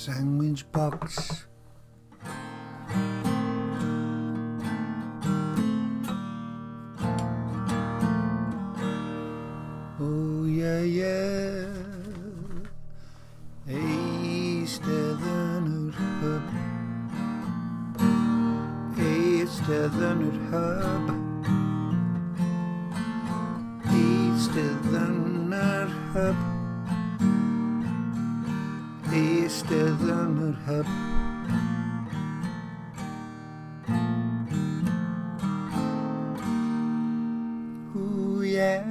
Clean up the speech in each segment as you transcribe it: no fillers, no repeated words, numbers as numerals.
sandwich box. Oh yeah, yeah. Eistedd yn yr hub. Eistedd yn yr hub. Eistedd yn yr hub. Eistedd yn yr hub. Ooh yeah.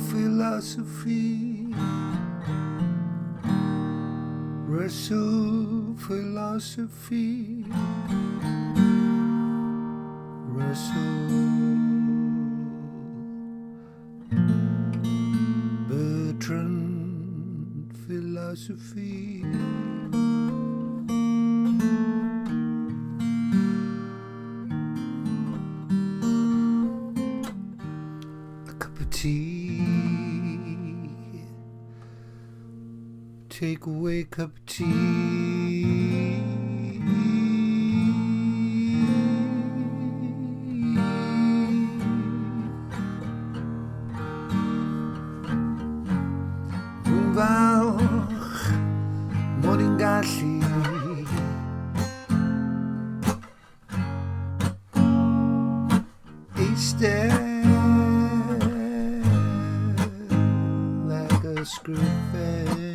Philosophy, Russell philosophy, Russell Bertrand philosophy. A cup of tea. Take away cup of tea. Rwy'n falch mod i'n gallu eistedd like a sgwennu.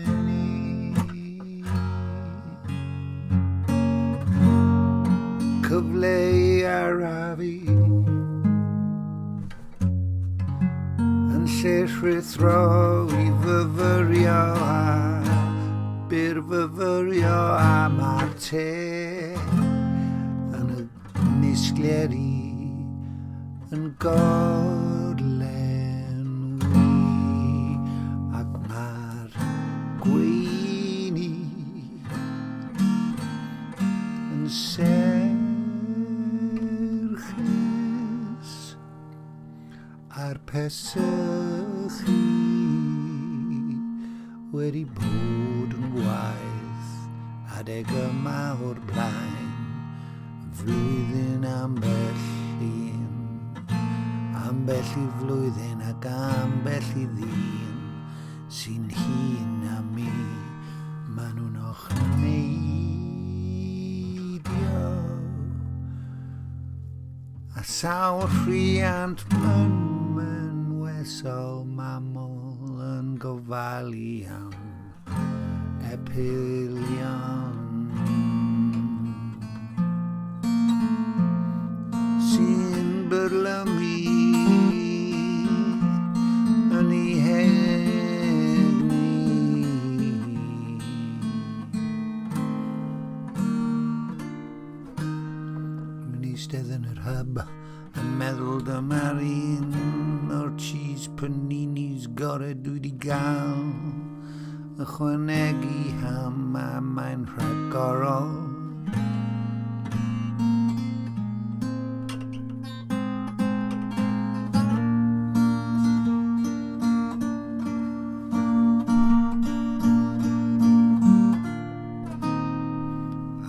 Cyfle arafu yn lle rhythro I fyfyrio a byrfyfyrio am ar te yn y nisgleri yn godlen wy ac mae'r gweini yn a'r pesychu wedi bod yn waith adeg yma o'r blaen flwyddyn ambell I flwyddyn ac ambell I ddyn sy'n hyn am mi ma' nhw'n ochneidio a sawl rhiant wesol mamol yn gofalu am epilion sy'n byrlymu yn ei hegni. Rwy'n eistedd yn yr hub yn meddwl dyma'r un o'r cheese paninis gored dwi 'di gael ychwanegu ham a mae'n rhagorol.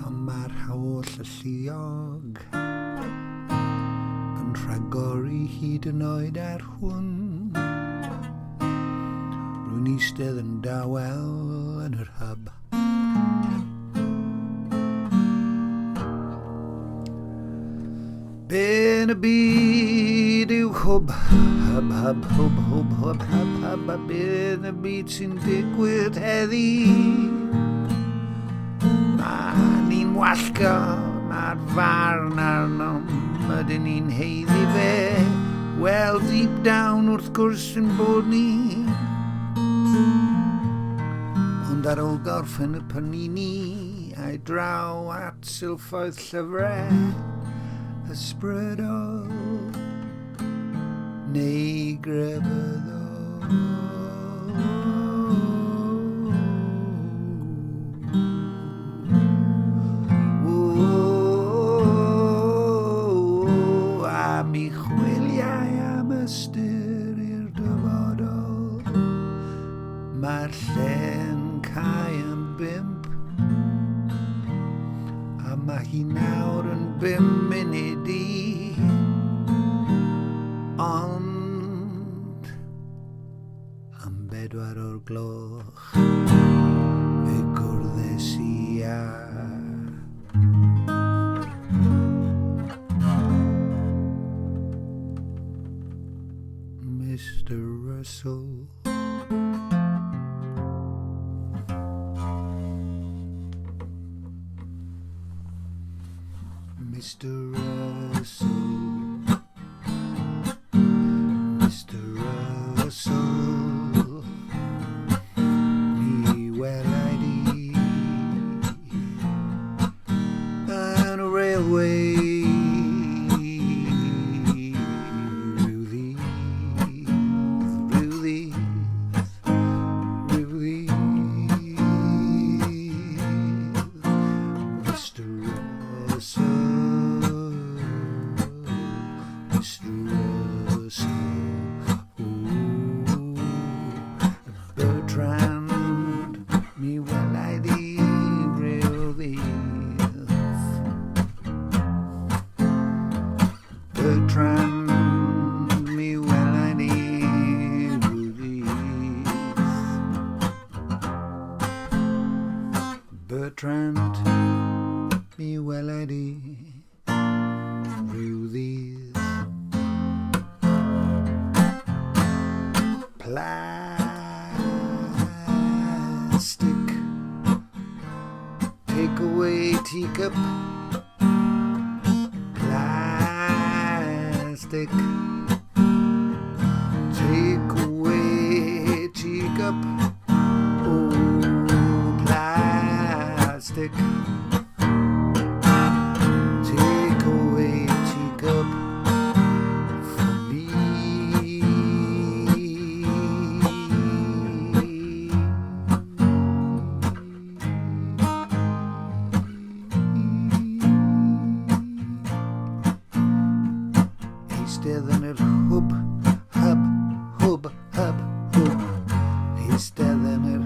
A mae'r hawl y lluog rhagori hyd yn oed ar hwn. Rwy'n eistedd yn dawel yn yr hub. Ben y byd yw hwb, hub, hub, hwb, hwb, hwb, hub, hub, a ben y byd sy'n digwydd heddi. Ni'n wallgo, mae'r farn arnom. Ydyn ni'n heiddi fe, well deep down wrth gwrs yn bod ni. Ond ar ôl gorffen y panini, a'i draw at silffoedd llyfrau, ysbrydol neu grefyddol. Mi chwiliau am ystyr i'r dyfodol. Mae hi nawr yn 5 munud i, ond am 4 o'r gloch fe gwrddes i a Mr. Russell. Mr. Russell, Mr. Russell, mi wedi yn y railway Bertrand, mi weledi ryw ddydd. Plastic, take away teacup. Plastic, take away teacup. Take away teacup for me. Eistedd yn yr hwb, hub, hwb, hub, hwb. Eistedd yn yr